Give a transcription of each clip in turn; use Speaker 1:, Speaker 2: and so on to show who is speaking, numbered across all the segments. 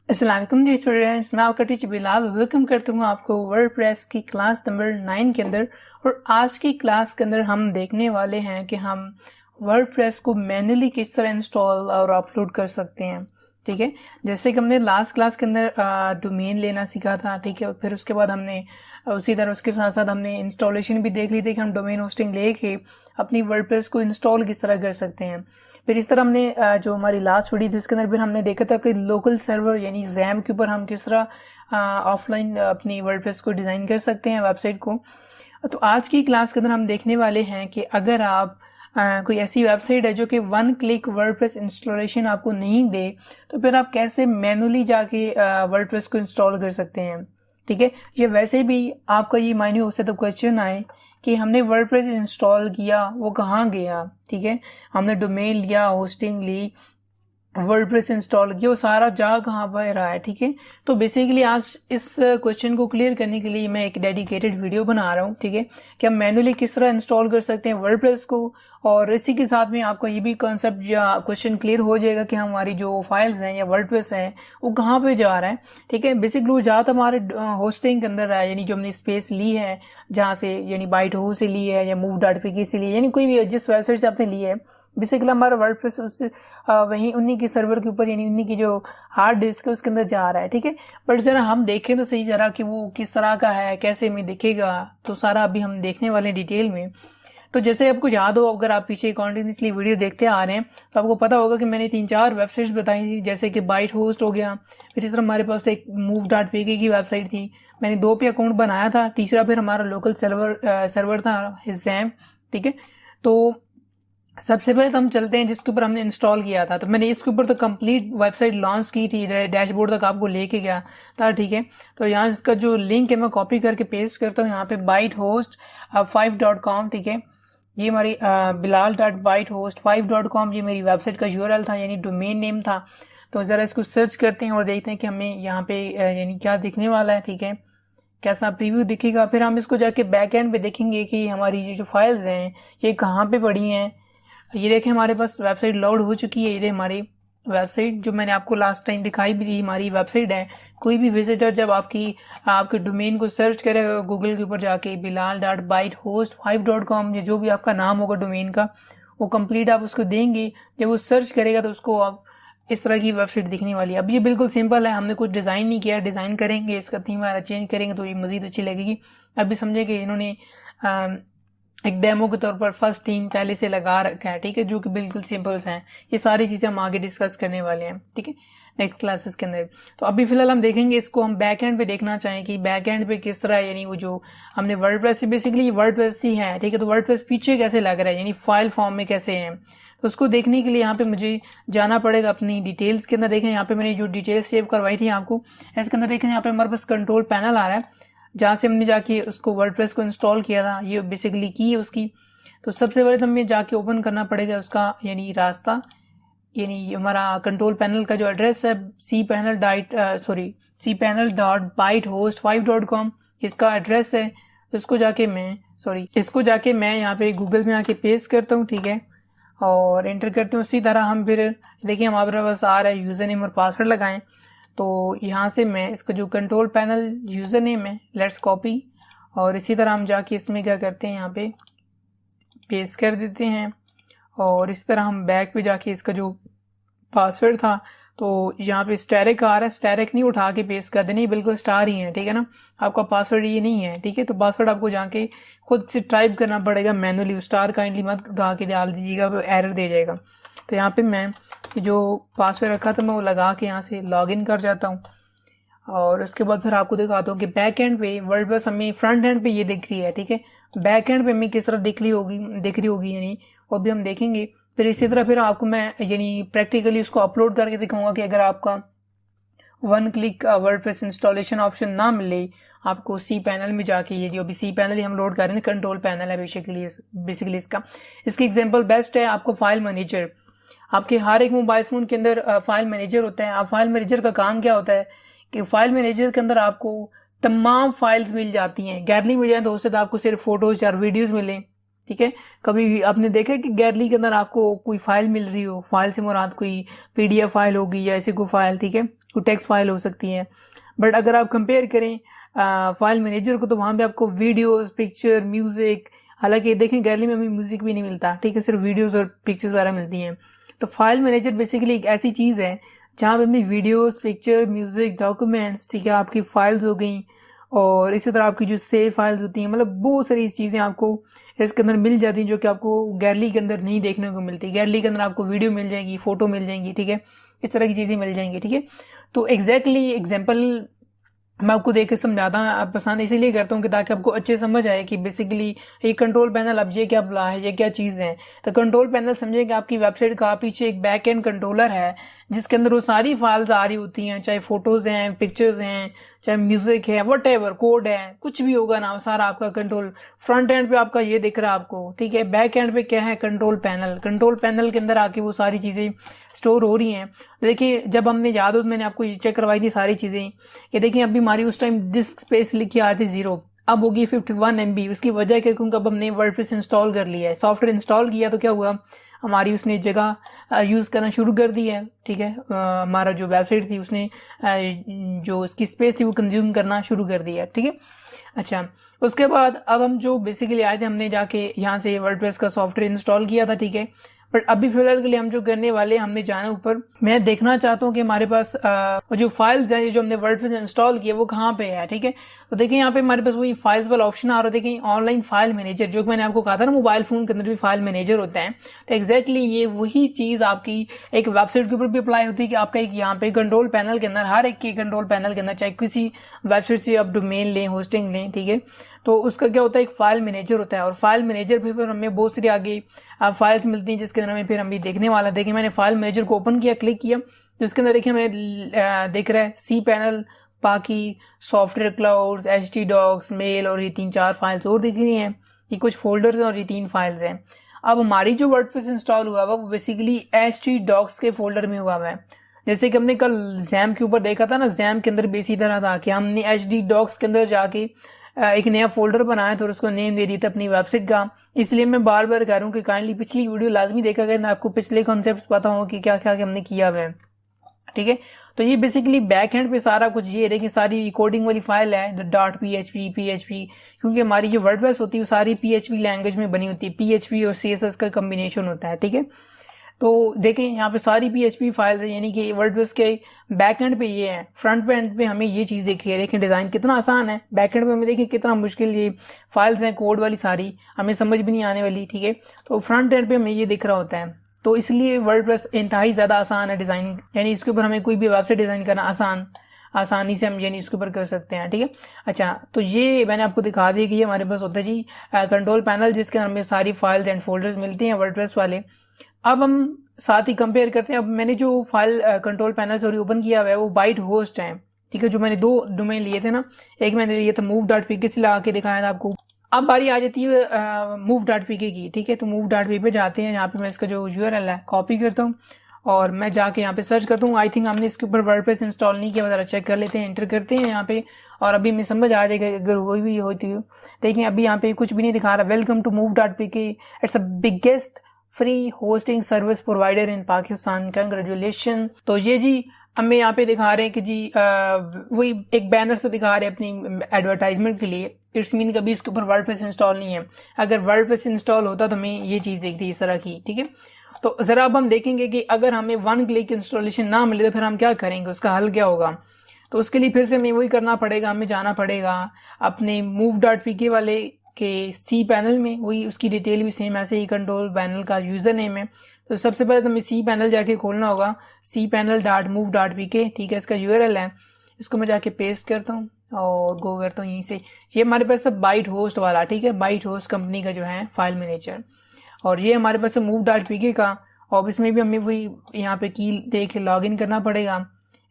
Speaker 1: अस्सलाम वालेकुम जी स्टूडेंट्स, मैं आपका टीचर बिलाल वेलकम करता हूँ आपको वर्डप्रेस की क्लास नंबर 9 के अंदर। और आज की क्लास के अंदर हम देखने वाले हैं कि हम वर्डप्रेस को मैन्युअली किस तरह इंस्टॉल और अपलोड कर सकते हैं। ठीक है, जैसे कि हमने लास्ट क्लास के अंदर डोमेन लेना सीखा था। ठीक है, फिर उसके बाद हमने उसी तरह उसके साथ साथ हमने इंस्टॉलेशन भी देख ली थी कि हम डोमेन होस्टिंग लेके अपनी वर्डप्रेस को इंस्टॉल किस तरह कर सकते हैं। फिर इस तरह हमने जो हमारी लास्ट वीडियो थी उसके अंदर फिर हमने देखा था कि लोकल सर्वर यानी जैम के ऊपर हम किस तरह ऑफलाइन अपनी वर्डप्रेस को डिज़ाइन कर सकते हैं, वेबसाइट को। तो आज की क्लास के अंदर हम देखने वाले हैं कि अगर आप कोई ऐसी वेबसाइट है जो कि 1 क्लिक वर्डप्रेस इंस्टॉलेशन आपको नहीं दे, तो फिर आप कैसे मैनुअली जाके वर्डप्रेस को इंस्टॉल कर सकते हैं। ठीक है, ये वैसे भी आपका ये मायने हो सकता है क्वेश्चन आए कि हमने वर्डप्रेस इंस्टॉल किया, वो कहाँ गया। ठीक है, हमने डोमेन लिया, होस्टिंग ली, वर्डप्रेस इंस्टॉल किया, वो सारा जा कहाँ पर रहा है। ठीक है, तो बेसिकली आज इस क्वेश्चन को क्लियर करने के लिए मैं एक डेडिकेटेड वीडियो बना रहा हूँ। ठीक है, कि हम मैनुअली किस तरह इंस्टॉल कर सकते हैं वर्डप्रेस को, और इसी के साथ में आपका ये भी कॉन्सेप्ट या क्वेश्चन क्लियर हो जाएगा कि हमारी जो फाइल्स हैं या वर्डप्रेस हैं वो कहाँ पे जा रहा है। ठीक है, बेसिकली वो जहाँ तक हमारे होस्टिंग के अंदर है, यानी जो हमने स्पेस ली है जहाँ से, यानी बाइट हो से ली है या मूव.pk से ली है, यानी कोई भी जिस वेबसाइट से आपने ली है, बेसिकली हमारा वर्डप्रेस उस वहीं उन्हीं के सर्वर के ऊपर, यानी उन्हीं की जो हार्ड डिस्क है उसके अंदर जा रहा है। ठीक है, बट जरा हम देखें तो सही जरा कि वो किस तरह का है, कैसे में दिखेगा, तो सारा अभी हम देखने वाले हैं डिटेल में। तो जैसे आपको याद हो, अगर आप पीछे कॉन्टिन्यूसली वीडियो देखते आ रहे हैं तो आपको पता होगा कि मैंने 3-4 वेबसाइट्स बताई थी, जैसे कि बाइट होस्ट हो गया, फिर इस तरह हमारे पास एक मूव.pk की वेबसाइट थी, मैंने 2 पे अकाउंट बनाया था, तीसरा फिर हमारा लोकल सर्वर था जैम। ठीक है, तो सबसे पहले तो हम चलते हैं जिसके ऊपर हमने इंस्टॉल किया था। तो मैंने इसके ऊपर तो कंप्लीट वेबसाइट लॉन्च की थी, डैशबोर्ड तक आपको लेके गया था। ठीक है, तो यहाँ इसका जो लिंक है मैं कॉपी करके पेस्ट करता हूँ यहाँ पे, bytehost5.com। ठीक है, ये हमारी bilal.bytehost5.com ये मेरी वेबसाइट का यूआरएल था, यानी डोमेन नेम था। तो ज़रा इसको सर्च करते हैं और देखते हैं कि हमें यहाँ पे यानी क्या दिखने वाला है। ठीक है, कैसा प्रीव्यू दिखेगा। फिर हम इसको जाके बैक एंड पे देखेंगे कि हमारी ये जो फाइल्स हैं ये कहाँ पे पड़ी हैं। ये देखें हमारे पास वेबसाइट लोड हो चुकी है। ये हमारी वेबसाइट जो मैंने आपको लास्ट टाइम दिखाई भी थी, हमारी वेबसाइट है। कोई भी विजिटर जब आपके डोमेन को सर्च करेगा गूगल के ऊपर जाके bilal.bytehost5.com, ये जो भी आपका नाम होगा डोमेन का, वो कंप्लीट आप उसको देंगे, जब वो सर्च करेगा तो उसको आप इस तरह की वेबसाइट दिखने वाली है। अब ये बिल्कुल सिंपल है, हमने कुछ डिज़ाइन नहीं किया, डिज़ाइन करेंगे, इसका थीम चेंज करेंगे तो ये मज़ीद अच्छी लगेगी। अभी समझे कि इन्होंने एक डेमो के तौर पर फर्स्ट थीम पहले से लगा रखा है। ठीक है, जो कि बिल्कुल सिंपल्स हैं। ये सारी चीज़ें हम आगे डिस्कस करने वाले हैं। ठीक है, नेक्स्ट क्लासेस के अंदर। तो अभी फिलहाल हम देखेंगे इसको, हम बैक एंड पे देखना चाहें कि बैक एंड पे किस तरह, यानी वो जो हमने वर्डप्रेस से बेसिकली वर्डप्रेस ही है। ठीक है, तो वर्डप्रेस पीछे कैसे लग रहा है, यानी फाइल फॉर्म में कैसे है, तो उसको देखने के लिए यहाँ पे मुझे जाना पड़ेगा अपनी डिटेल्स के अंदर। देखें यहाँ पे मैंने जो डिटेल्स सेव करवाई थी आपको, इसके अंदर देखें यहाँ पे हमारे पास कंट्रोल पैनल आ रहा है, जहाँ से हमने जाके उसको वर्डप्रेस को इंस्टॉल किया था, ये बेसिकली की है उसकी। तो सबसे पहले तो हमें जाके ओपन करना पड़ेगा उसका यानी रास्ता, यानी हमारा कंट्रोल पैनल का जो एड्रेस है cpanel.bytehost5.com इसका एड्रेस है। इसको जाके मैं यहाँ पे गूगल में आके पेस्ट करता हूँ। ठीक है, और एंटर करते हैं। उसी तरह हम फिर देखिए हमारे पास आ रहा है यूज़र नेम और पासवर्ड लगाएं। तो यहाँ से मैं इसका जो कंट्रोल पैनल यूज़र नेम है लेट्स कॉपी, और इसी तरह हम जाके इसमें क्या करते हैं यहाँ पे पेस्ट कर देते हैं। और इसी तरह हम बैक पे जाके इसका जो पासवर्ड था, तो यहाँ पे स्टैरिक आ रहा है, स्टैरिक नहीं उठा के पेस्ट कर देनी, बिल्कुल स्टार ही है। ठीक है ना, आपका पासवर्ड ये नहीं है। ठीक है, तो पासवर्ड आपको जाके खुद से टाइप करना पड़ेगा मैनुअली, स्टार काइंडली मत उठा के डाल दीजिएगा, वो एरर दे जाएगा। तो यहाँ पे मैं जो पासवर्ड रखा था मैं वो लगा के यहाँ से लॉगिन कर जाता हूँ। और उसके बाद फिर आपको दिखाता हूँ कि बैक एंड पे वर्डप्रेस हमें फ्रंट एंड पे ये दिख रही है। ठीक है, बैक एंड पे हमें किस तरह दिख रही होगी यानी वो भी हम देखेंगे। फिर इसी तरह फिर आपको मैं यानी प्रैक्टिकली उसको अपलोड करके दिखाऊंगा कि अगर आपका 1 क्लिक वर्डप्रेस इंस्टॉलेशन ऑप्शन ना मिले, आपको सी पैनल में जाके, ये जो अभी सी पैनल ही हम लोड कर रहे हैं, कंट्रोल पैनल है बेसिकली इसकी एग्जांपल बेस्ट है आपको फाइल मैनेजर। आपके हर एक मोबाइल फोन के अंदर फाइल मैनेजर होता है। आप फाइल मैनेजर का काम क्या होता है कि फाइल मैनेजर के अंदर आपको तमाम फाइल्स मिल जाती हैं, गैलरी मिल जाए तो उससे तो आपको सिर्फ फोटोज या वीडियोज मिले। ठीक है। कभी भी आपने देखा है कि गैलरी के अंदर आपको कोई फाइल मिल रही हो, फाइल से मुराद कोई PDF फाइल होगी या ऐसी कोई फाइल, ठीक है, कोई टेक्स्ट फाइल हो सकती है। बट अगर आप कंपेयर करें फाइल मैनेजर को, तो वहां पे आपको वीडियोस, पिक्चर, म्यूजिक, हालांकि देखें गैलरी में अभी म्यूजिक भी नहीं मिलता, ठीक है, सिर्फ वीडियोस और पिक्चर्स वगैरह मिलती हैं। तो फाइल मैनेजर बेसिकली एक ऐसी चीज है जहाँ पे अपनी वीडियोस, पिक्चर, म्यूजिक, डॉक्यूमेंट्स, ठीक है, आपकी फाइल्स हो गई और इसी तरह आपकी जो सेव फाइल्स होती हैं, मतलब बहुत सारी चीजें आपको इसके अंदर मिल जाती हैं जो कि आपको गैलरी के अंदर नहीं देखने को मिलती। गैलरी के अंदर आपको वीडियो मिल जाएगी, फोटो मिल जाएंगी, ठीक है, इस तरह की चीजें मिल जाएंगी, ठीक है। तो एग्जैक्टली एग्जाम्पल मैं आपको देख के समझाता हूँ, पसंद इसीलिए करता हूँ कि ताकि आपको अच्छे समझ आए कि बेसिकली ये कंट्रोल पैनल, अब ये क्या बुला है, ये क्या चीज़ है। तो कंट्रोल पैनल समझे कि आपकी वेबसाइट का पीछे एक बैक एंड कंट्रोलर है जिसके अंदर वो सारी फाइल्स आ रही होती हैं, चाहे फोटोज हैं, पिक्चर्स हैं, चाहे म्यूजिक है, वट कोड है, कुछ भी होगा ना, सारा आपका कंट्रोल। फ्रंट एंड पे आपका ये दिख रहा है आपको, ठीक है। बैक एंड पे क्या है, कंट्रोल पैनल। कंट्रोल पैनल के अंदर आके वो सारी चीजें स्टोर हो रही हैं। देखिए जब हमने याद हो, मैंने आपको चेक करवाई थी सारी चीजें, ये देखिए अभी हमारी उस टाइम डिस्क स्पेस लिखी आ रही थी 0, अब होगी 51 MB। उसकी वजह क्या, क्योंकि अब हमने वर्डप्रेस इंस्टॉल कर लिया है, सॉफ्टवेयर इंस्टॉल किया, तो क्या हुआ, हमारी उसने जगह यूज करना शुरू कर दी है, ठीक है। हमारा जो वेबसाइट थी उसने जो उसकी स्पेस थी वो कंज्यूम करना शुरू कर दिया, ठीक है। अच्छा, उसके बाद अब हम जो बेसिकली आए थे, हमने जाके यहाँ से वर्डप्रेस का सॉफ्टवेयर इंस्टॉल किया था, ठीक है। बट अभी फिलहाल के लिए हम जो करने वाले, हमने जाना ऊपर, मैं देखना चाहता हूँ कि हमारे पास जो फाइल्स हैं जो हमने वर्डप्रेस इंस्टॉल किए वो कहाँ पे है, ठीक है। तो देखिए यहाँ पे हमारे पास वही फाइल्स वाला ऑप्शन आ रहा है, देखिए ऑनलाइन फाइल मैनेजर, जो मैंने आपको कहा था ना मोबाइल फोन के अंदर भी फाइल मैनेजर होता है। तो एग्जैक्टली ये वही चीज आपकी एक वेबसाइट के ऊपर भी अप्लाई होती है कि आपका एक यहाँ पे कंट्रोल पैनल के अंदर, हर एक के कंट्रोल पैनल के अंदर, चाहे किसी वेबसाइट से आप डोमेन लें, होस्टिंग लें, ठीक है, तो उसका क्या होता है, एक फाइल मैनेजर होता है। और फाइल मैनेजर पे फिर हमें बहुत सारी आगे फाइल्स मिलती हैं जिसके अंदर हमें फिर हम भी देखने वाला। देखिए मैंने फाइल मैनेजर को ओपन किया, क्लिक किया, तो उसके अंदर देखिए हमें दिख रहा है सी पैनल, बाकी सॉफ्टवेयर क्लाउड्स, htdocs, मेल और ये 3-4 फाइल्स और दिख रही हैं। ये कुछ फोल्डर्स और ये 3 फाइल्स हैं। अब हमारी जो वर्डप्रेस इंस्टॉल हुआ हुआ वो बेसिकली htdocs के फोल्डर में हुआ हुआ है। जैसे कि हमने कल जैम के ऊपर देखा था ना, जैम के अंदर भी इसी तरह था कि हमने htdocs के अंदर जाके एक नया फोल्डर बनाया था और उसको नेम दे दी था अपनी वेबसाइट का। इसलिए मैं बार बार कह रहा हूँ कि काइंडली पिछली वीडियो लाजमी देखा गया ना, आपको पिछले कॉन्सेप्ट पता हो कि क्या क्या हमने किया हुआ है, ठीक है। तो ये बेसिकली बैक एंड पे सारा कुछ ये देखिए, सारी कोडिंग वाली फाइल है .php, क्योंकि हमारी जो वर्डप्रेस होती है वो सारी PHP लैंग्वेज में बनी होती है, PHP और CSS का कम्बिनेशन होता है, ठीक है। तो देखें यहाँ पे सारी PHP फाइल्स है, यानी कि वर्डप्रेस के बैक एंड पे ये है, फ्रंट एंड पे हमें ये चीज दिख रही है। देखें डिजाइन कितना आसान है, बैक एंड पे हमें देखें कितना मुश्किल ये फाइल्स हैं, कोड वाली सारी हमें समझ भी नहीं आने वाली, ठीक है। तो फ्रंट एंड पे हमें ये दिख रहा होता है, तो इसलिए वर्डप्रेस इंतहाई ज्यादा आसान है डिजाइन, यानी इसके ऊपर हमें कोई भी वेबसाइट डिजाइन करना आसानी से हम यानी इसके ऊपर कर सकते हैं, ठीक है। अच्छा, तो ये मैंने आपको दिखा दिया कि ये हमारे पास होता है जी कंट्रोल पैनल, जिसके अंदर हमें सारी फाइल्स एंड फोल्डर्स मिलते हैं वर्डप्रेस वाले। अब हम साथ ही कंपेयर करते हैं। अब मैंने जो फाइल कंट्रोल पैनल से ओपन किया हुआ है वो बाइट होस्ट है, ठीक है। जो मैंने 2 डोमेन लिए थे ना, एक मैंने लिया था move.pk से लगा के दिखाया था आपको। अब बारी आ जाती है move.pk की, ठीक है। तो move.pk पे जाते हैं, यहाँ पे मैं इसका जो URL है कॉपी करता हूँ और मैं जाके यहाँ पे सर्च करता हूँ। आई थिंक हमने इसके ऊपर वर्डप्रेस इंस्टॉल नहीं किया, जरा चेक कर लेते हैं, एंटर करते हैं यहाँ पे और अभी हमें समझ आ जाएगा अगर कोई भी होती हो। देखिए अभी यहाँ पे कुछ भी नहीं दिखा रहा, welcome to move.pk, it's a biggest free hosting service provider in Pakistan, congratulation. तो ये जी हमें यहाँ पे दिखा रहे हैं कि जी वही एक बैनर से दिखा रहे हैं अपनी एडवर्टाइजमेंट के लिए। इट्स मीन कभी इसके ऊपर वर्डप्रेस इंस्टॉल नहीं है, अगर वर्डप्रेस इंस्टॉल होता तो हमें ये चीज दिखती इस तरह की, ठीक है। तो जरा अब हम देखेंगे कि अगर हमें 1 क्लिक इंस्टॉलेशन ना मिले तो फिर हम क्या करेंगे, उसका हल क्या होगा। तो उसके लिए फिर से हमें वही करना पड़ेगा, हमें जाना पड़ेगा अपने move.pk वाले के सी पैनल में, वही उसकी डिटेल भी सेम ऐसे ही कंट्रोल पैनल का यूजर नेम है। तो सबसे पहले तो हमें सी पैनल जाके खोलना होगा, cpanel.move.pk, ठीक है। इसका URL है, इसको मैं जाके पेस्ट करता हूँ और गो करता हूँ यहीं से। ये हमारे पास सब बाइट होस्ट वाला, ठीक है, बाइट होस्ट कंपनी का जो है फाइल मैनेजर, और ये हमारे पास move.pk का। और इसमें भी हमें वही यहाँ पे की दे के लॉग इन करना पड़ेगा।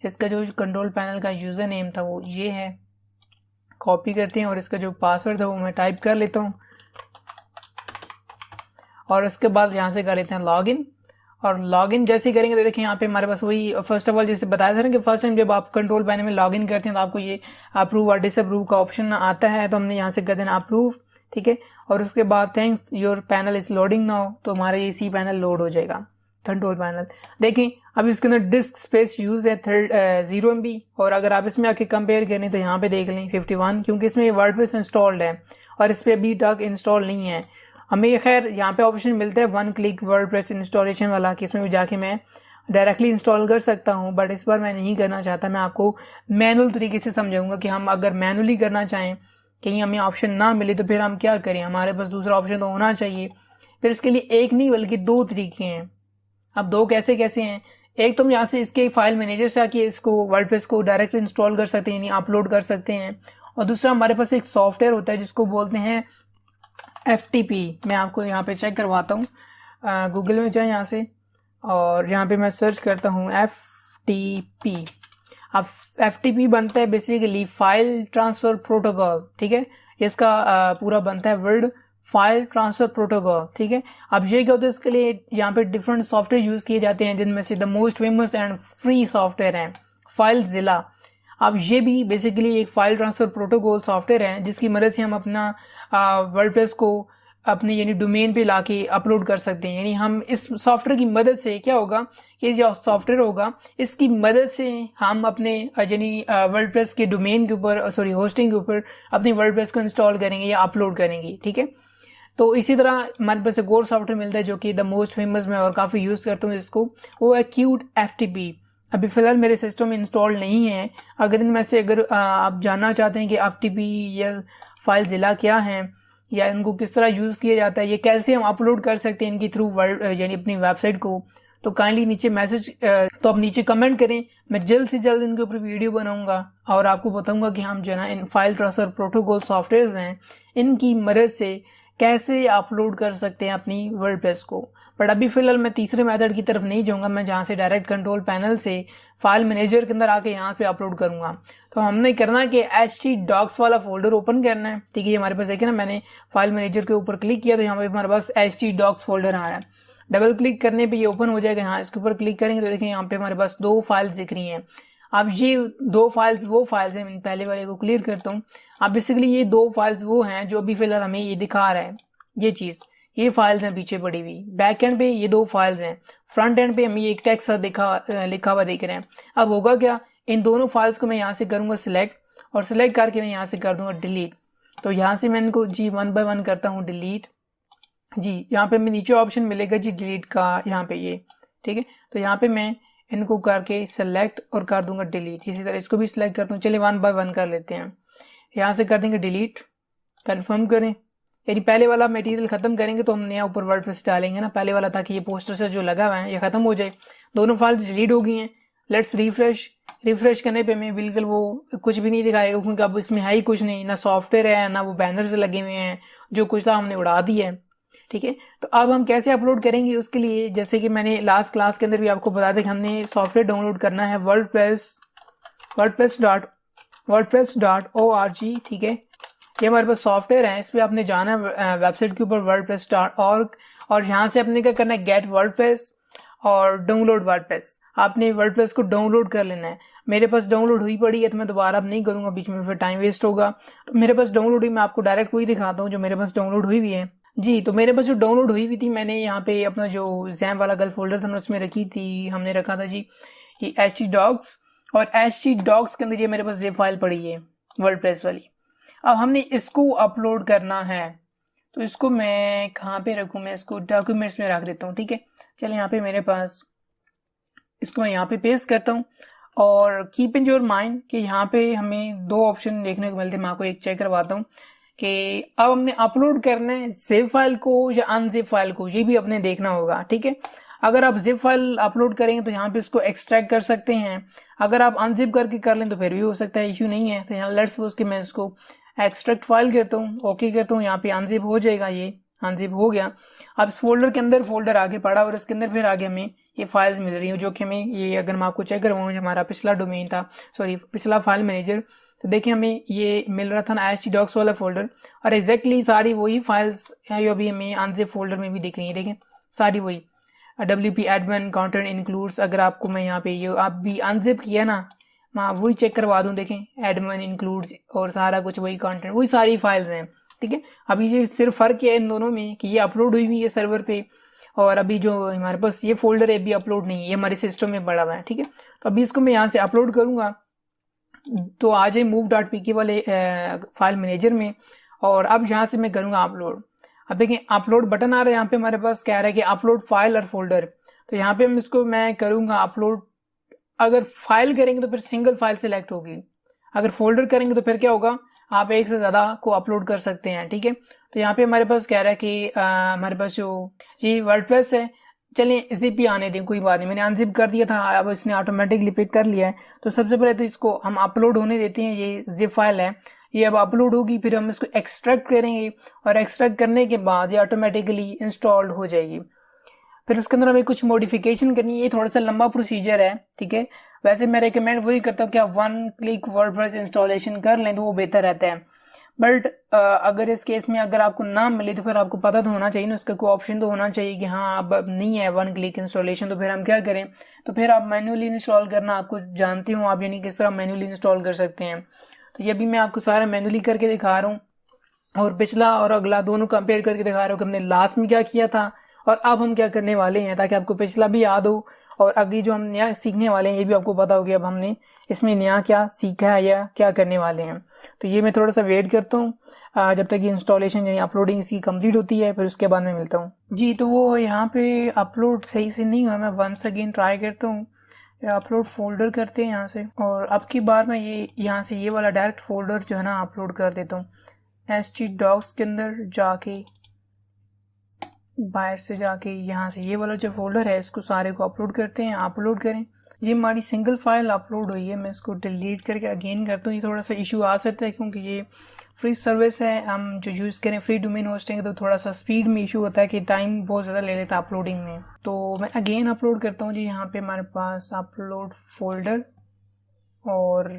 Speaker 1: इसका जो कंट्रोल पैनल का यूजर नेम था वो ये है, कॉपी करते हैं और इसका जो पासवर्ड था वो मैं टाइप कर लेता हूँ और उसके बाद यहाँ से कर लेते हैं लॉगिन। और लॉगिन जैसे ही करेंगे तो देखिए यहाँ पे हमारे पास वही फर्स्ट ऑफ ऑल जैसे बताया था ना कि फर्स्ट टाइम जब आप कंट्रोल पैनल में लॉगिन करते हैं तो आपको ये अप्रूव और डिसअप्रूव का ऑप्शन आता है। तो हमने यहाँ से कर देना अप्रूव, ठीक है। और उसके बाद thanks your panel is loading now, तो हमारा ये सी पैनल लोड हो जाएगा, कंट्रोल पैनल। देखें अब इसके अंदर डिस्क स्पेस यूज है 0 MB, और अगर आप इसमें आके कंपेयर करें तो यहाँ पे देख लें 51, क्योंकि इसमें वर्डप्रेस इंस्टॉल्ड है और इस पर अभी तक इंस्टॉल नहीं है। हमें खैर यहाँ पे ऑप्शन मिलता है 1 क्लिक वर्डप्रेस इंस्टॉलेशन वाला, कि इसमें भी जाके मैं डायरेक्टली इंस्टॉल कर सकता हूँ, बट इस बार मैं नहीं करना चाहता। मैं आपको मैनुअल तरीके से समझाऊंगा कि हम अगर मैनुअली करना चाहें, कहीं हमें ऑप्शन ना मिले तो फिर हम क्या करें, हमारे पास दूसरा ऑप्शन तो होना चाहिए। फिर इसके लिए एक नहीं बल्कि 2 तरीके हैं। अब 2 कैसे कैसे हैं, एक तो हम यहाँ से इसके फाइल मैनेजर से आके इसको वर्डप्रेस को डायरेक्ट इंस्टॉल कर सकते हैं, यानी अपलोड कर सकते हैं, और दूसरा हमारे पास एक सॉफ्टवेयर होता है जिसको बोलते हैं FTP। मैं आपको यहाँ पे चेक करवाता हूँ, गूगल में जाए यहाँ से, और यहाँ पे मैं सर्च करता हूँ FTP। अब FTP बनता है बेसिकली फाइल ट्रांसफर प्रोटोकॉल, ठीक है। इसका पूरा बनता है वर्ड फाइल ट्रांसफर प्रोटोकॉल, ठीक है। अब ये क्या होता है, इसके लिए यहाँ पे डिफरेंट सॉफ्टवेयर यूज किए जाते हैं, जिनमें से the most famous and free software है फाइलजिला। अब ये भी बेसिकली एक फाइल ट्रांसफर प्रोटोकॉल सॉफ्टवेयर है, जिसकी मदद से हम अपना वर्डप्रेस को अपने यानी डोमेन पे लाके अपलोड कर सकते हैं। यानी हम इस सॉफ्टवेयर की मदद से क्या होगा कि जो सॉफ्टवेयर होगा इसकी मदद से हम अपने यानी वर्डप्रेस के डोमेन के ऊपर होस्टिंग के ऊपर अपने वर्डप्रेस को इंस्टॉल करेंगे या अपलोड करेंगे, ठीक है। तो इसी तरह हमारे पास एक और सॉफ्टवेयर मिलता है जो कि द मोस्ट फेमस मैं और काफ़ी यूज़ करता हूँ इसको, वो है क्यूट FTP। अभी फ़िलहाल मेरे सिस्टम में इंस्टॉल नहीं है। अगर इनमें से अगर आप जानना चाहते हैं कि FTP या फाइलजिला क्या है या इनको किस तरह यूज़ किया जाता है, ये कैसे हम अपलोड कर सकते हैं इनकी थ्रू वर्ड यानी अपनी वेबसाइट को, तो काइंडली नीचे मैसेज तो आप नीचे कमेंट करें। मैं जल्द से जल्द इनके ऊपर वीडियो बनाऊंगा और आपको बताऊंगा कि हम जो है ना in file transfer protocol software हैं इनकी मदद से कैसे अपलोड कर सकते हैं अपनी वर्डप्रेस को। बट अभी फिलहाल मैं तीसरे मेथड की तरफ नहीं जाऊंगा, मैं जहाँ से डायरेक्ट कंट्रोल पैनल से फाइल मैनेजर के अंदर आके यहाँ पे अपलोड करूंगा। तो हमने करना है कि htdocs वाला फोल्डर ओपन करना है, ठीक है। हमारे पास देखिए ना, मैंने फाइल मैनेजर के ऊपर क्लिक किया तो यहाँ पे हमारे पास htdocs फोल्डर आ रहा है। डबल क्लिक करने पे ये ओपन हो जाएगा। यहाँ इसके ऊपर क्लिक करेंगे तो देखिए यहाँ पे हमारे पास 2 फाइल्स दिख रही हैं। अब ये 2 फाइल्स वो फाइल्स हैं, मैं पहले वाले को क्लियर करता हूँ। अब बेसिकली ये 2 फाइल्स वो हैं जो अभी फिलहाल हमें ये दिखा रहा है, ये चीज़, ये फाइल्स हैं पीछे पड़ी हुई। बैक एंड पे ये 2 फाइल्स हैं, फ्रंट एंड पे हमें ये एक टेक्स्ट लिखा हुआ देख रहे हैं। अब होगा क्या, इन दोनों फाइल्स को मैं यहाँ से करूँगा सिलेक्ट, और सिलेक्ट करके मैं यहाँ से कर दूंगा डिलीट। तो यहाँ से मैं इनको जी 1 बाय 1 करता हूँ डिलीट जी। यहाँ पे मैं नीचे ऑप्शन मिलेगा जी डिलीट का, यहाँ पे ये, ठीक है। तो यहाँ पे मैं इनको करके सेलेक्ट और कर दूंगा डिलीट। इसी तरह इसको भी सिलेक्ट करता हूँ। चलिए 1 बाय 1 कर लेते हैं। यहाँ से कर देंगे डिलीट, कंफर्म करें। यानी पहले वाला मटेरियल खत्म करेंगे तो हम नया ऊपर वर्डप्रेस डालेंगे ना, पहले वाला, ताकि ये पोस्टर से जो लगा हुआ है ये खत्म हो जाए। दोनों फाइल्स डिलीट हो गई हैं। लेट्स रिफ्रेश करने पे हमें बिल्कुल वो कुछ भी नहीं दिखाएगा, क्योंकि अब इसमें है ही कुछ नहीं, ना सॉफ्टवेयर है ना वो बैनर्स लगे हुए हैं, जो कुछ था हमने उड़ा दिया है, ठीक है। तो अब हम कैसे अपलोड करेंगे उसके लिए, जैसे कि मैंने लास्ट क्लास के अंदर भी आपको बता दें कि हमने सॉफ्टवेयर डाउनलोड करना है wordpress.org, ठीक है। ये हमारे पास सॉफ्टवेयर है, इस पर आपने जाना है वेबसाइट के ऊपर wordpress.org, और यहाँ से आपने क्या करना है गेट वर्डप्रेस और डाउनलोड वर्डप्रेस। आपने वर्डप्रेस को डाउनलोड कर लेना है। मेरे पास डाउनलोड हुई पड़ी है तो मैं दोबारा अब नहीं करूँगा, बीच में फिर टाइम वेस्ट होगा। तो मेरे पास डाउनलोड हुई, मैं आपको डायरेक्ट वही दिखाता हूँ जो मेरे पास डाउनलोड हुई हुई है जी। तो मेरे पास जो डाउनलोड हुई हुई थी, मैंने यहाँ पे अपना जो जैम वाला गल फोल्डर था उसमें रखी थी, हमने रखा था जी ये htdocs, और htdocs के अंदर ये मेरे पास zip फाइल पड़ी है वर्डप्रेस वाली। अब हमने इसको अपलोड करना है, तो इसको मैं कहाँ पे रखूँ, मैं इसको डॉक्यूमेंट्स में रख देता हूँ, ठीक है। चलिए यहाँ पे मेरे पास इसको मैं यहाँ पे पेस्ट करता हूँ, और कीप इन योर माइंड कि यहाँ पे हमें 2 ऑप्शन देखने को मिलते हैं। मैं आपको एक चेक करवाता हूँ कि अब हमने अपलोड करना है जिप फाइल को या अनजिप फाइल को, ये भी अपने देखना होगा, ठीक है। अगर आप जिप फाइल अपलोड करेंगे तो यहाँ पे इसको एक्सट्रैक्ट कर सकते हैं, अगर आप अनजिप करके कर लें तो फिर भी हो सकता है, इश्यू नहीं है। तो यहाँ लेट्स सपोज कि मैं इसको एक्सट्रैक्ट फाइल करता हूँ, ओके करता हूँ, यहाँ पे अनजिप हो जाएगा, ये अनजिप हो गया। अब इस फोल्डर के अंदर फोल्डर आगे पड़ा और इसके अंदर फिर आगे हमें ये फाइल्स मिल रही हैं, जो कि हमें ये, अगर मैं आपको चेक करवाऊँ, हमारा पिछला डोमेन था, पिछला फाइल मैनेजर, तो देखिए हमें ये मिल रहा था ना htdocs वाला फोल्डर, और एग्जैक्टली सारी वही फाइल्स हैं जो अभी हमें अनजिप फोल्डर में भी दिख रही है। देखें सारी वही wp admin content includes, अगर आपको मैं यहाँ पे ये आप भी अनजिप किया ना, मैं वही चेक करवा दूँ, देखें admin includes और सारा कुछ वही कंटेंट, वही सारी फाइल्स हैं, ठीक है। अभी ये सिर्फ फर्क है इन दोनों में कि ये अपलोड हुई हुई है सर्वर पे, और अभी जो हमारे पास ये फोल्डर है भी अपलोड नहीं है, ये हमारे सिस्टम में पड़ा हुआ है, ठीक है। तो अभी इसको मैं यहाँ से अपलोड करूंगा तो आ जाए move.pk वाले फाइल मैनेजर में, और अब यहाँ से मैं करूंगा अपलोड। अब देखिए अपलोड बटन आ रहा है, यहाँ पे हमारे पास कह रहा है कि अपलोड फाइल और फोल्डर। तो यहाँ पे हम इसको मैं करूंगा अपलोड। अगर फाइल करेंगे तो फिर सिंगल फाइल सिलेक्ट होगी, अगर फोल्डर करेंगे तो फिर क्या होगा, आप एक से ज्यादा को अपलोड कर सकते हैं, ठीक है। तो यहाँ पे हमारे पास कह रहा है कि हमारे पास जो ये वर्डप्रेस है, चलिए जिप ही आने दें, कोई बात नहीं, मैंने अनजिप कर दिया था, अब इसने ऑटोमेटिकली पिक कर लिया है। तो सबसे पहले तो इसको हम अपलोड होने देते हैं, ये जिप फाइल है, ये अब अपलोड होगी, फिर हम इसको एक्सट्रैक्ट करेंगे, और एक्सट्रैक्ट करने के बाद ये ऑटोमेटिकली इंस्टॉल्ड हो जाएगी। फिर उसके अंदर हमें कुछ मॉडिफिकेशन करनी है, ये थोड़ा सा लंबा प्रोसीजर है, ठीक है। वैसे मैं रिकमेंड वही करता हूँ कि आप 1 क्लिक वर्डप्रेस इंस्टॉलेशन कर लें तो वो बेहतर रहता है। बट अगर इस केस में अगर आपको ना मिले तो फिर आपको पता तो होना चाहिए ना, उसका कोई ऑप्शन तो होना चाहिए कि हाँ अब नहीं है 1 क्लिक इंस्टॉलेशन, तो फिर हम क्या करें, तो फिर आप मैन्युअली इंस्टॉल करना आपको जानते हो आप, यानी किस तरह मैन्युअली इंस्टॉल कर सकते हैं। तो ये भी मैं आपको सारा मैन्युअली करके दिखा रहा हूँ, और पिछला और अगला दोनों कंपेयर करके दिखा रहा हूँ कि हमने लास्ट में क्या किया था और अब हम क्या करने वाले हैं, ताकि आपको पिछला भी याद हो और अगली जो हम नया सीखने वाले हैं ये भी आपको पता हो कि अब हमने इसमें नया क्या सीखा है या क्या करने वाले हैं। तो ये मैं थोड़ा सा वेट करता हूँ जब तक ये इंस्टॉलेशन यानी अपलोडिंग इसकी कंप्लीट होती है, फिर उसके बाद मैं मिलता हूँ जी। तो वो यहाँ पे अपलोड सही से नहीं हुआ, मैं वंस अगेन ट्राई करता हूँ, अपलोड फोल्डर करते हैं यहाँ से, और अब की बार मैं ये यहाँ से ये वाला डायरेक्ट फोल्डर जो है ना अपलोड कर देता हूँ। htdocs के अंदर जाके बाहर से जाके यहाँ से ये वाला जो फोल्डर है इसको सारे को अपलोड करते हैं, अपलोड करें। ये हमारी सिंगल फाइल अपलोड हुई है, मैं इसको डिलीट करके अगेन करता हूँ। ये थोड़ा सा इशू आ सकता है क्योंकि ये फ्री सर्विस है, हम जो यूज़ करें फ्री डोमेन होस्टिंग, तो थोड़ा सा स्पीड में इशू होता है कि टाइम बहुत ज़्यादा ले लेता है अपलोडिंग में। तो मैं अगेन अपलोड करता हूँ जी। यहाँ पे हमारे पास अपलोड फोल्डर, और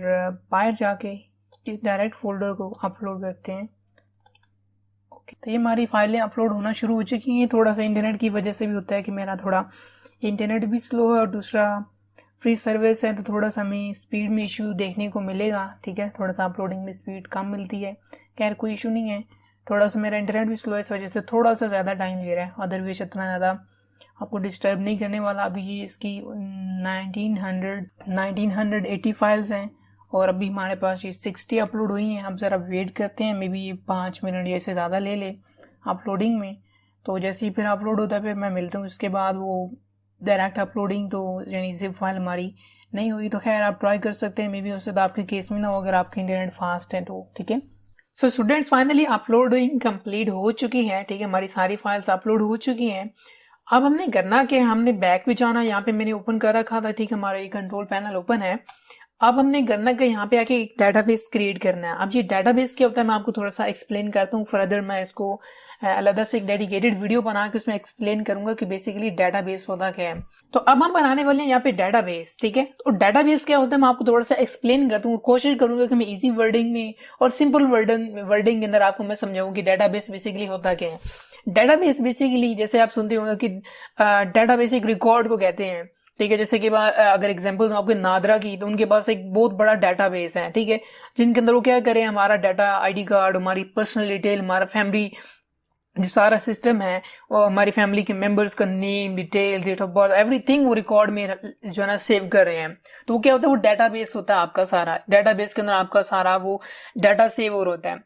Speaker 1: बाहर जाके इस डायरेक्ट फोल्डर को अपलोड करते हैं। तो ये हमारी फाइलें अपलोड होना शुरू हो चुकी हैं। थोड़ा सा इंटरनेट की वजह से भी होता है कि मेरा थोड़ा इंटरनेट भी स्लो है और दूसरा फ्री सर्विस है, तो थोड़ा सा हमें स्पीड में इशू देखने को मिलेगा, ठीक है। थोड़ा सा अपलोडिंग में स्पीड कम मिलती है, खैर कोई इशू नहीं है। थोड़ा सा मेरा इंटरनेट भी स्लो है, इस वजह से थोड़ा सा ज़्यादा टाइम ले रहा है, अदरवाइज इतना ज़्यादा आपको डिस्टर्ब नहीं करने वाला। अभी ये इसकी 1980 फाइल्स हैं और अभी हमारे पास ये 60 अपलोड हुई हैं। अब ज़रा वेट करते हैं, मे बी ये 5 मिनट जैसे ज़्यादा ले ले अपलोडिंग में। तो जैसे ही फिर अपलोड होता है फिर मैं मिलता हूँ। इसके बाद वो डायरेक्ट अपलोडिंग तो यानी जिप फाइल हमारी नहीं हुई, तो खैर आप ट्राई कर सकते हैं, मे बी उससे तो आपके केस में ना हो अगर आपका इंटरनेट फास्ट है तो, ठीक है। So students finally uploading complete हो चुकी है, ठीक है। हमारी सारी फाइल्स अपलोड हो चुकी हैं। अब हमने करना क्या, हमने बैक भी जाना, यहाँ पे मैंने ओपन कर रखा था, ठीक है, हमारा ये कंट्रोल पैनल ओपन है। अब हमने करना क्या, यहाँ पे आके एक डाटाबेस क्रिएट करना है। अब ये डाटाबेस क्या होता है मैं आपको थोड़ा सा एक्सप्लेन करता हूँ, फर्दर मैं इसको अलग से एक डेडिकेटेड वीडियो बना के उसमें एक्सप्लेन करूंगा कि बेसिकली डाटाबेस होता क्या है। तो अब हम बनाने वाले हैं यहाँ पे डाटाबेस, ठीक है। तो डाटाबेस क्या होता है मैं आपको थोड़ा सा एक्सप्लेन करता हूँ, कोशिश करूंगा कि मैं इजी वर्डिंग में और सिंपल वर्डिंग के अंदर आपको मैं समझाऊँ कि डाटाबेस बेसिकली होता क्या है। डाटाबेस बेसिकली जैसे आप सुनते होंगे कि डाटाबेस एक रिकॉर्ड को कहते हैं, ठीक है। जैसे कि अगर एग्जांपल आपके नादरा की, तो उनके पास एक बहुत बड़ा डाटाबेस है, ठीक है, जिनके अंदर वो क्या करें हमारा डाटा आईडी कार्ड, हमारी पर्सनल डिटेल, हमारा फैमिली जो सारा सिस्टम है, और हमारी फैमिली के मेंबर्स का name, detail, date of birth, everything वो रिकॉर्ड में जो है ना सेव कर रहे हैं। तो वो क्या होता है, वो डाटाबेस होता है आपका सारा, डाटाबेस के अंदर आपका सारा वो डाटा सेव हो होता है।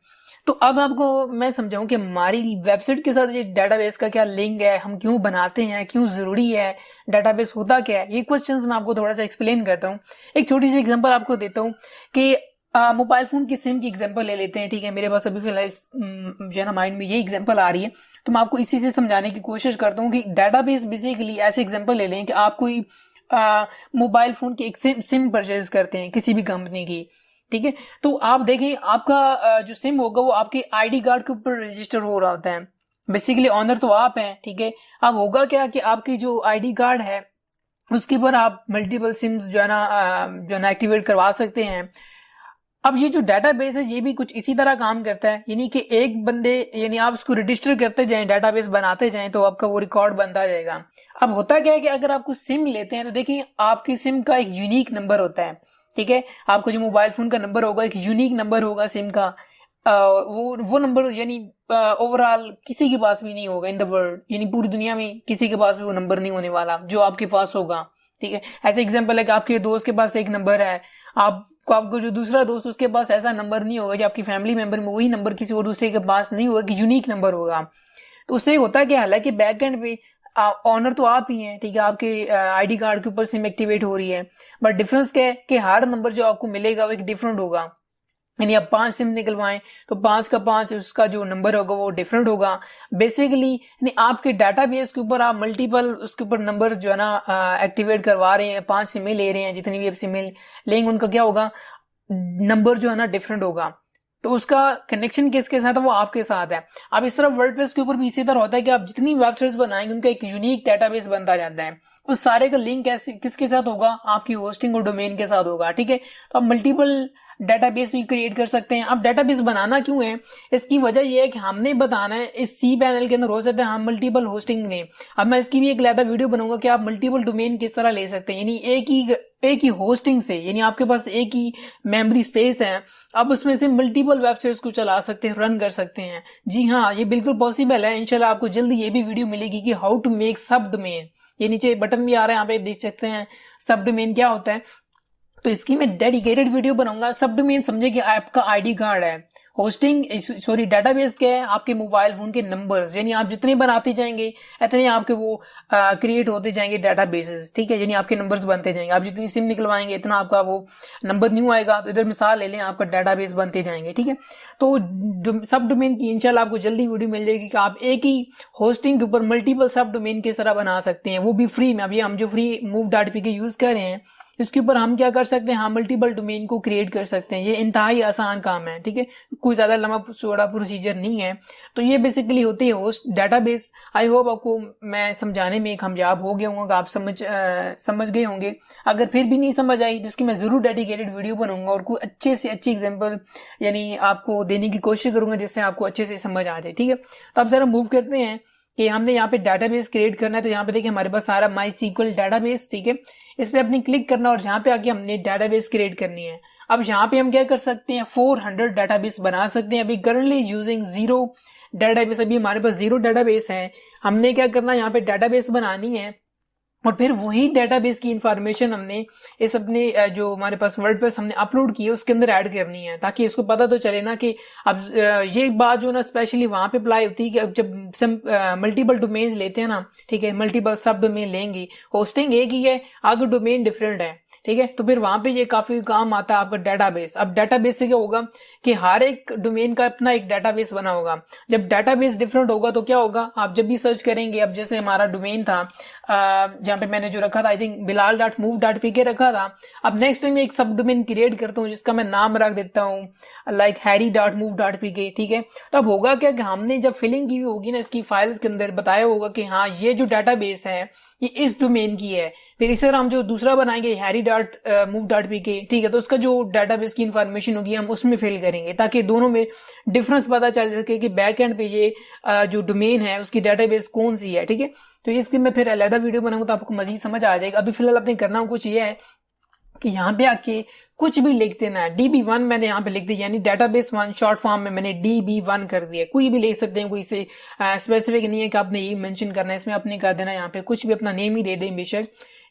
Speaker 1: तो अब आपको मैं समझाऊं कि हमारी वेबसाइट के साथ ये डाटाबेस का क्या लिंक है, हम क्यों बनाते हैं, क्यों जरूरी है, डाटाबेस होता क्या है, ये क्वेश्चंस मैं आपको थोड़ा सा एक्सप्लेन करता हूँ। एक छोटी सी एग्जांपल आपको देता हूँ कि मोबाइल फोन की सिम की एग्जांपल ले लेते हैं, ठीक है। मेरे पास अभी फिलहाल जो है ना माइंड में ये एग्जांपल आ रही है, तो मैं आपको इसी से समझाने की कोशिश करता हूँ कि डाटाबेस बेसिकली ऐसे एग्जांपल ले लें कि आप कोई मोबाइल फोन की एक सिम परचेज करते हैं किसी भी कंपनी की, ठीक है। तो आप देखें आपका जो सिम होगा वो आपके आईडी कार्ड के ऊपर रजिस्टर हो रहा होता है, बेसिकली ऑनर तो आप हैं, ठीक है। अब होगा क्या कि आपकी जो आईडी कार्ड है उसके ऊपर आप मल्टीपल सिम्स जो है ना एक्टिवेट करवा सकते हैं। अब ये जो डाटाबेस है ये भी कुछ इसी तरह काम करता है, यानी कि एक बंदे यानी आप उसको रजिस्टर करते जाएं, डाटाबेस बनाते जाएं, तो आपका वो रिकॉर्ड बनता जाएगा। अब होता क्या है कि अगर आप कुछ सिम लेते हैं तो देखिए आपकी सिम का एक यूनिक नंबर होता है, ठीक है। आपको जो मोबाइल फोन का नंबर होगा एक यूनिक नंबर होगा सिम का, वो नंबर यानी ओवरऑल किसी के पास भी नहीं होगा इन द वर्ल्ड, यानी पूरी दुनिया में किसी के पास भी वो नंबर नहीं होने वाला जो आपके पास होगा। ठीक है, ऐसे एग्जांपल है कि आपके दोस्त के पास एक नंबर है, आपको जो दूसरा दोस्त उसके पास ऐसा नंबर नहीं होगा, जो आपकी फैमिली मेंबर में वही नंबर किसी और दूसरे के पास नहीं होगा कि यूनिक नंबर होगा। तो उससे होता क्या, हालांकि बैक एंड पे ऑनर तो आप ही हैं, ठीक है, आपके आईडी कार्ड के ऊपर सिम एक्टिवेट हो रही है, बट डिफरेंस क्या है कि हर नंबर जो आपको मिलेगा वो एक डिफरेंट होगा। यानी आप 5 सिम निकलवाएं तो 5 का 5 उसका जो नंबर होगा वो डिफरेंट होगा बेसिकली। यानी आपके डाटाबेस के ऊपर आप मल्टीपल उसके ऊपर नंबर जो है ना एक्टिवेट करवा रहे हैं, 5 सिमें ले रहे हैं, जितनी भी आप सिमें लेंगे उनका क्या होगा, नंबर जो है ना डिफरेंट होगा। तो उसका कनेक्शन किसके साथ है, वो आपके साथ है। अब इस तरह वर्डप्रेस के ऊपर भी इसी तरह होता है कि आप जितनी वेबसाइट्स बनाएंगे उनका एक यूनिक डेटाबेस बनता जाता है। उस सारे का लिंक किसके साथ होगा, आपकी होस्टिंग और डोमेन के साथ होगा। ठीक है, तो आप मल्टीपल डेटाबेस भी क्रिएट कर सकते हैं। अब डेटाबेस बनाना क्यों है, इसकी वजह यह है कि हमने बताना है इस सी पैनल के अंदर हो सकते हैं हम मल्टीपल होस्टिंग लें। अब मैं इसकी भी एक अलग वीडियो बनाऊंगा कि आप मल्टीपल डोमेन किस तरह ले सकते हैं, यानी एक ही होस्टिंग से, यानी आपके पास एक ही मेमोरी स्पेस है, आप उसमें से मल्टीपल वेबसाइट्स को चला सकते हैं, रन कर सकते हैं। जी हाँ, ये बिल्कुल पॉसिबल है। इंशाल्लाह आपको जल्दी ये भी वीडियो मिलेगी कि हाउ टू मेक सब डोमेन। ये नीचे बटन भी आ रहा है, यहाँ पे देख सकते हैं सब डोमेन क्या होता है। तो इसकी मैं डेडिकेटेड वीडियो बनाऊंगा। सब डोमेन समझे कि आपका आईडी कार्ड है, होस्टिंग सॉरी डेटाबेस क्या है, आपके मोबाइल फोन के नंबर्स, यानी आप जितने बनाते जाएंगे इतने आपके वो क्रिएट होते जाएंगे डेटाबेसेस। ठीक है, यानी आपके नंबर्स बनते जाएंगे, आप जितनी सिम निकलवाएंगे इतना आपका वो नंबर न्यू आएगा। तो इधर मिसाल ले लें, आपका डेटाबेस बनते जाएंगे। ठीक है, तो सब डोमेन की इंशाल्लाह आपको जल्दी वीडियो मिल जाएगी कि आप एक ही होस्टिंग के ऊपर मल्टीपल सब डोमेन किस तरह बना सकते हैं, वो भी फ्री में। अभी हम जो फ्री move.pk यूज कर रहे हैं इसके ऊपर हम क्या कर सकते हैं, हम मल्टीपल डोमेन को क्रिएट कर सकते हैं। ये इंतहाई आसान काम है। ठीक है, कोई ज्यादा लंबा चौड़ा प्रोसीजर नहीं है। तो ये बेसिकली होती है होस्ट डेटाबेस। आई होप आपको मैं समझाने में कामयाब हो गया हूँ, आप समझ गए होंगे। अगर फिर भी नहीं समझ आई तो इसकी मैं जरूर डेडिकेटेड वीडियो बनाऊंगा और कोई अच्छे से अच्छी एग्जाम्पल यानी आपको देने की कोशिश करूंगा जिससे आपको अच्छे से समझ आ जाए। ठीक है, तो अब जरा मूव करते हैं कि हमने यहाँ पे डेटाबेस क्रिएट करना है। तो यहाँ पे देखिए हमारे पास सारा MySQL डेटाबेस। ठीक है, इस पे अपने क्लिक करना और यहाँ पे आके हमने डेटाबेस क्रिएट करनी है। अब यहाँ पे हम क्या कर सकते हैं, 400 डेटाबेस बना सकते हैं। अभी करंटली यूजिंग 0 डेटाबेस, अभी हमारे पास 0 डेटाबेस है। हमने क्या करना है, यहाँ पे डेटाबेस बनानी है और फिर वही डेटाबेस की इंफॉर्मेशन हमने इस अपने जो हमारे पास वर्डप्रेस हमने अपलोड की है उसके अंदर ऐड करनी है, ताकि इसको पता तो चले ना कि अब ये बात जो ना स्पेशली वहां पे अप्लाई होती है कि अब जब मल्टीपल डोमेन लेते हैं ना, ठीक है, मल्टीपल सब डोमेन लेंगे, होस्टिंग एक ही है, आगे डोमेन डिफरेंट है। ठीक है, तो फिर वहां पे ये काफी काम आता है आपका डेटाबेस। अब डेटाबेस से क्या होगा कि हर एक डोमेन का अपना एक डेटाबेस बना होगा। जब डेटाबेस डिफरेंट होगा तो क्या होगा, आप जब भी सर्च करेंगे, अब जैसे हमारा डोमेन था जहां पे मैंने जो रखा था आई थिंक bilal.move.pk रखा था। अब नेक्स्ट टाइम एक सब डोमेन क्रिएट करता हूँ जिसका मैं नाम रख देता हूँ लाइक harry.move.pk। ठीक है, तो अब होगा क्या कि हमने जब फिलिंग की हुई होगी ना इसकी फाइल्स के अंदर बताया होगा कि हाँ ये जो डेटाबेस है ये इस डोमेन की है। फिर इस तरह हम जो दूसरा बनाएंगे harry.move.pk, ठीक है, तो उसका जो डेटाबेस की इंफॉर्मेशन होगी हम उसमें फिल करेंगे ताकि दोनों में डिफरेंस पता चल सके कि बैक एंड पे ये जो डोमेन है उसकी डेटाबेस कौन सी है। ठीक है, तो इसकी मैं फिर अलग वीडियो बनाऊंगा तो आपको मजीद समझ आ जाएगा। अभी फिलहाल आपने करना कुछ ये है कि यहाँ पे आके कुछ भी लिख देना है। DB1 मैंने यहाँ पे लिख दिया, यानी डेटाबेस 1 शॉर्ट फॉर्म में मैंने DB1 कर दिया। कोई भी लिख सकते हैं, कोई से स्पेसिफिक नहीं है कि आपने ये मेंशन करना है, इसमें आपने कर देना यहाँ पे कुछ भी अपना नेम ही दे दें बेशक।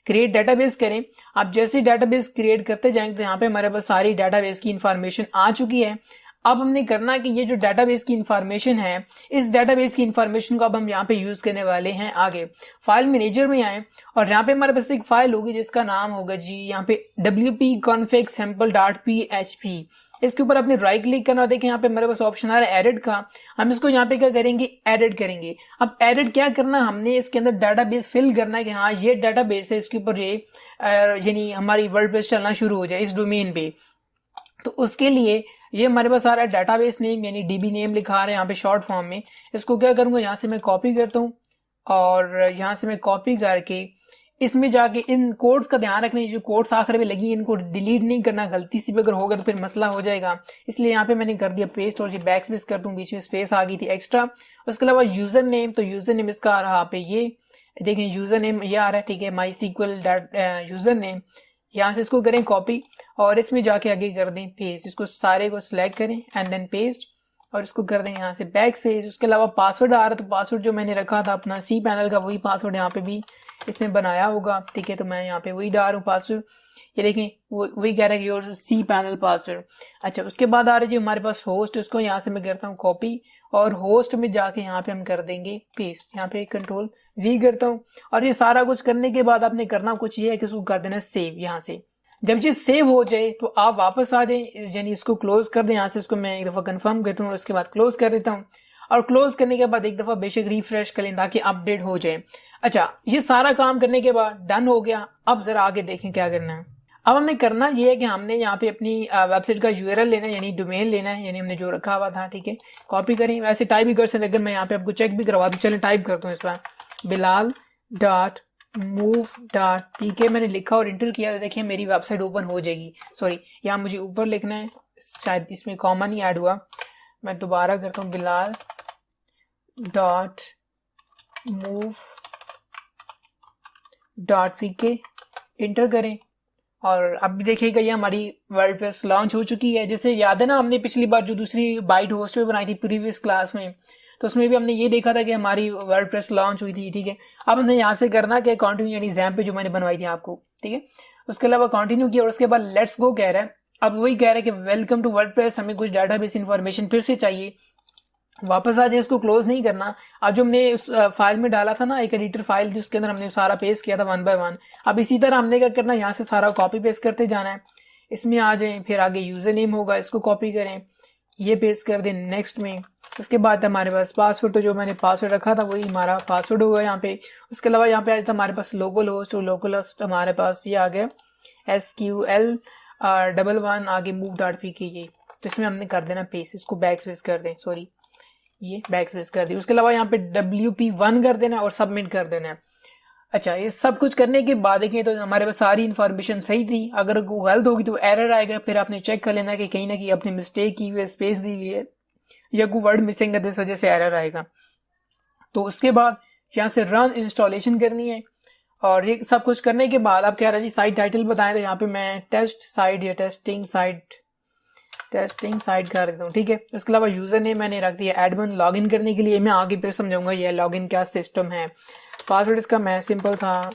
Speaker 1: क्रिएट डेटाबेस करें। आप जैसे डेटाबेस क्रिएट करते जाएंगे तो यहाँ पे हमारे पास सारी डेटाबेस की इंफॉर्मेशन आ चुकी है। अब हमने करना है कि ये जो डेटाबेस की इंफॉर्मेशन है, इस डेटाबेस की इंफॉर्मेशन को अब हम यहाँ पे यूज करने वाले हैं आगे। फाइल मैनेजर में आए और यहाँ पे हमारे पास एक फाइल होगी जिसका नाम होगा जी यहाँ पे wp-config sample.php। इसके ऊपर आपने राइट क्लिक करना। देखिए यहाँ पे हमारे पास ऑप्शन आ रहा है एडिट का, हम इसको यहाँ पे क्या करेंगे, एडिट करेंगे। अब एडिट क्या करना, हमने इसके अंदर डेटाबेस फिल करना है कि हाँ ये डेटाबेस है, इसके ऊपर ये यानी हमारी वर्डप्रेस चलना शुरू हो जाए इस डोमेन पे। तो उसके लिए ये हमारे पास आ रहा है डेटाबेस नेम, यानी DB नेम लिखा रहा है यहाँ पे शॉर्ट फॉर्म में। इसको क्या करूंगा, यहाँ से मैं कॉपी करता हूँ और यहाँ से मैं कॉपी करके इसमें जाके इन कोड्स का ध्यान रखना, जो कोड्स आखिर में लगी इनको डिलीट नहीं करना, गलती से भी अगर होगा तो फिर मसला हो जाएगा। इसलिए यहाँ पे मैंने कर दिया पेस्ट और ये बैक स्पेस कर दूं, बीच में स्पेस आ गई थी एक्स्ट्रा। उसके अलावा यूजर नेम, तो यूजर नेम इसका आ रहा पे ये देखें, यूजर नेम ये आ रहा है, ठीक है, MySQL यूजर नेम। यहाँ से इसको करें कॉपी और इसमें जाके आगे कर दें पेस्ट। इसको सारे को सिलेक्ट करें एंड देन पेस्ट और इसको कर देंगे यहाँ से बैक स्पेस। उसके अलावा पासवर्ड आ रहा है, तो पासवर्ड जो मैंने रखा था अपना सी पैनल का वही पासवर्ड यहाँ पे भी इसने बनाया होगा, ठीक है। तो मैं यहाँ पे वही डाल रहा हूँ पासवर्ड, ये देखें वही कह रहा है कि योर सी पैनल पासवर्ड। अच्छा, उसके बाद आ रहा है जी हमारे पास होस्ट, उसको यहाँ से मैं करता हूँ कॉपी और होस्ट में जाके यहाँ पे हम कर देंगे पेस्ट। यहाँ पे कंट्रोल वी करता हूँ और ये सारा कुछ करने के बाद आपने करना कुछ ये है कि इसको कर देना सेव। यहाँ से जब ये सेव हो जाए तो आप वापस आ जाए, यानी इसको क्लोज कर दें। यहाँ से इसको मैं एक दफा कंफर्म करता हूँ और उसके बाद क्लोज कर देता हूँ और क्लोज करने के बाद एक दफा बेशक रिफ्रेश कर लें ताकि अपडेट हो जाए। अच्छा, ये सारा काम करने के बाद डन हो गया। अब जरा आगे देखें क्या करना है। अब हमने करना ये है कि हमने यहाँ पे अपनी वेबसाइट का यूआरएल लेना है, यानी डोमेन लेना है, यानी हमने जो रखा हुआ था, ठीक है। कॉपी करें, वैसे टाइप भी कर सकते, अगर मैं यहाँ पे आपको चेक भी करवा दूँ। चलें टाइप करता हूँ इस बार bilal.move.pk मैंने लिखा और इंटर किया, देखिए मेरी वेबसाइट ओपन हो जाएगी। सॉरी, यहाँ मुझे ऊपर लिखना है, शायद इसमें कॉमा नहीं ऐड हुआ। मैं दोबारा करता हूँ bilal.move.pk, इंटर करें और अब भी देखिएगा ये हमारी वर्डप्रेस लॉन्च हो चुकी है। जैसे याद है ना, हमने पिछली बार जो दूसरी बाइट होस्ट पे बनाई थी प्रीवियस क्लास में, तो उसमें भी हमने ये देखा था कि हमारी वर्डप्रेस लॉन्च हुई थी, ठीक है। अब हमने यहाँ से करना कि कंटिन्यू, यानी एग्जाम पे जो मैंने बनवाई थी आपको, ठीक है। उसके अलावा कंटिन्यू किया और उसके बाद लेट्स गो कह रहा है। अब वही कह रहा है कि वेलकम टू वर्डप्रेस, हमें कुछ डाटाबेस इंफॉर्मेशन फिर से चाहिए। वापस आ जाए, इसको क्लोज नहीं करना। अब जो हमने उस फाइल में डाला था ना, एक एडिटर फाइल थी, उसके अंदर हमने सारा पेस्ट किया था 1 बाय 1। अब इसी तरह हमने क्या करना है, यहाँ से सारा कॉपी पेस्ट करते जाना है। इसमें आ जाए, फिर आगे यूजर नेम होगा, इसको कॉपी करें, ये पेस्ट कर दें नेक्स्ट में। उसके बाद हमारे पास पासवर्ड, तो जो मैंने पासवर्ड रखा था वही हमारा पासवर्ड होगा यहाँ पे। उसके अलावा यहाँ पे आया था हमारे पास लोकल होस्ट, और लोकल होस्ट हमारे पास ये आ गया SQL11 आगे move.pk ये। तो इसमें हमने कर देना पेस्ट, इसको बैक स्पेस कर दें, सॉरी ये बैक स्पेस कर दी। उसके अलावा यहाँ पे WP1 कर देना और सबमिट कर देना है। अच्छा, ये सब कुछ करने के बाद देखें तो हमारे पास सारी इन्फॉर्मेशन सही थी। अगर कोई गलत होगी तो एरर आएगा, फिर आपने चेक कर लेना कि कहीं ना कहीं आपने मिस्टेक की हुई है, स्पेस दी हुई है या कोई वर्ड मिसिंग है, इस वजह से एरर आएगा। तो उसके बाद यहाँ से रन इंस्टॉलेशन करनी है और ये सब कुछ करने के बाद आप कह रहे हैं जी साइट टाइटल बताएं, तो यहाँ पे मैं टेस्ट साइट या टेस्टिंग साइट कर देता हूँ, ठीक है। उसके अलावा यूजर नेम मैंने रख दिया एडमिन। लॉगिन करने के लिए मैं आगे फिर समझाऊंगा ये लॉगिन क्या सिस्टम है। पासवर्ड इसका मैं सिंपल था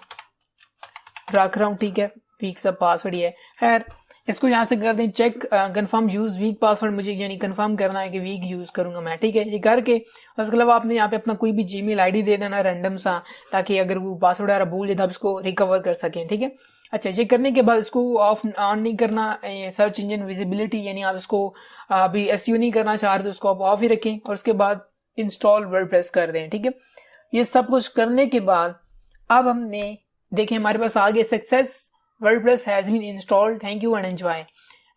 Speaker 1: रख रहा हूँ, ठीक है, वीक सब पासवर्ड ही है। खैर, इसको यहाँ से कर दें check confirm use weak password, मुझे यानी कंफर्म करना है कि वीक यूज करूंगा मैं, ठीक है। ये करके उसके अलावा आपने यहाँ पे अपना कोई भी जीमेल आईडी दे देना रैंडम सा, ताकि अगर वो पासवर्ड आ रहा भूल जाए तो आप इसको रिकवर कर सकें, ठीक है। अच्छा, ये करने के बाद इसको ऑफ ऑन नहीं करना, सर्च इंजन विजिबिलिटी, यानी आप इसको अभी एसईओ नहीं करना चाह रहे तो उसको आप ऑफ ही रखें और उसके बाद इंस्टॉल वर्डप्रेस कर दें, ठीक है। ये सब कुछ करने के बाद अब हमने देखें हमारे पास आगे success WordPress has been installed, thank you and enjoy.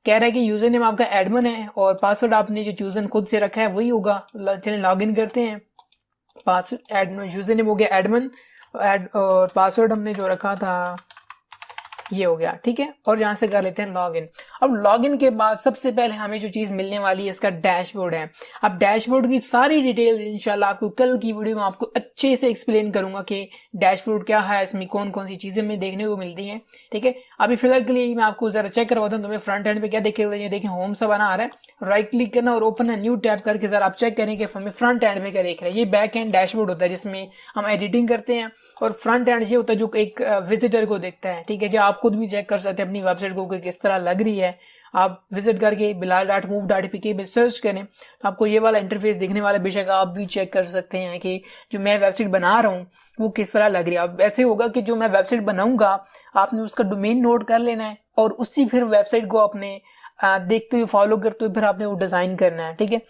Speaker 1: कह रहा है कि यूजर नेम आपका एडमिन है और पासवर्ड आपने जो यूजर खुद से रखा है वही होगा। चलिए लॉग इन करते हैं। पासवर्ड एडमिन, यूजर नेम हो गया एडमिन और पासवर्ड हमने जो रखा था ये हो गया, ठीक है। और यहाँ से कर लेते हैं लॉगिन। अब लॉगिन के बाद सबसे पहले हमें जो चीज मिलने वाली है इसका डैशबोर्ड है। अब डैशबोर्ड की सारी डिटेल्स इंशाल्लाह आपको कल की वीडियो में आपको अच्छे से एक्सप्लेन करूंगा कि डैशबोर्ड क्या है, इसमें कौन कौन सी चीजें हमें देखने को मिलती हैं, ठीक है। अभी फिलहाल के लिए मैं आपको जरा चेक करवाता हूँ। तो मैं फ्रंट एंड पे क्या देखिए होम सा बना आ रहा है, राइट क्लिक करना और ओपन न्यू टैब करके जरा आप चेक करें कि हमें फ्रंट एंड में क्या देख रहे हैं। ये बैक एंड डैशबोर्ड होता है जिसमें हम एडिटिंग करते हैं और फ्रंट एंड ये होता है जो एक विजिटर को देखता है, ठीक है। जो आप खुद भी चेक कर सकते हैं अपनी वेबसाइट को कि किस तरह लग रही है। आप विजिट करके bilal.move.pk में सर्च करें तो आपको ये वाला इंटरफेस दिखने वाला, बेशक आप भी चेक कर सकते हैं कि जो मैं वेबसाइट बना रहा हूँ वो किस तरह लग रही है। अब ऐसे होगा कि जो मैं वेबसाइट बनाऊंगा आपने उसका डोमेन नोट कर लेना है और उसी फिर वेबसाइट को अपने देखते हुए फॉलो करते हुए फिर आपने वो डिजाइन करना है, ठीक है।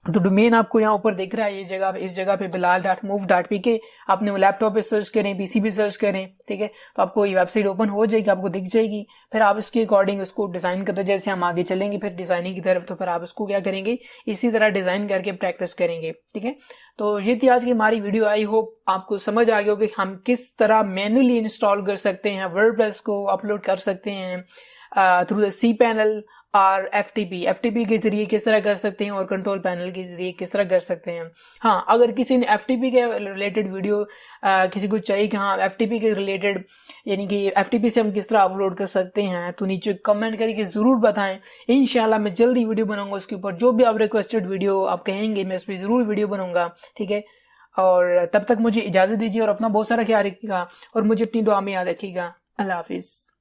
Speaker 1: तो डोमेन आपको यहाँ ऊपर दिख रहा है, ये जगह इस जगह पे bilal.move.pk आपने वो लैपटॉप पे सर्च करें, पीसी पे सर्च करें, ठीक है। तो आपको ये वेबसाइट ओपन हो जाएगी, आपको दिख जाएगी। फिर आप इसके अकॉर्डिंग उसको डिजाइन करते जैसे हम आगे चलेंगे फिर डिजाइनिंग की तरफ, तो फिर आप उसको क्या करेंगे इसी तरह डिजाइन करके प्रैक्टिस करेंगे, ठीक है। तो ये थी आज की हमारी वीडियो। आई होप आपको समझ आ गया हो कि हम किस तरह मैन्युअली इंस्टॉल कर सकते हैं, वर्डप्रेस को अपलोड कर सकते हैं थ्रू द सी पैनल और एफटीपी के जरिए किस तरह कर सकते हैं और कंट्रोल पैनल के जरिए किस तरह कर सकते हैं। हाँ, अगर किसी ने एफटीपी के रिलेटेड वीडियो किसी को चाहिए कि हाँ एफटीपी के रिलेटेड यानी कि एफटीपी से हम किस तरह अपलोड कर सकते हैं, तो नीचे कमेंट करके ज़रूर बताएं। इंशाल्लाह मैं जल्दी वीडियो बनाऊंगा उसके ऊपर। जो भी आप रिक्वेस्टेड वीडियो आप कहेंगे मैं उस पर ज़रूर वीडियो बनाऊंगा, ठीक है। और तब तक मुझे इजाज़त दीजिए और अपना बहुत सारा ख्याल रखिएगा और मुझे अपनी दुआ में याद रखिएगा। अल्लाह हाफिज़।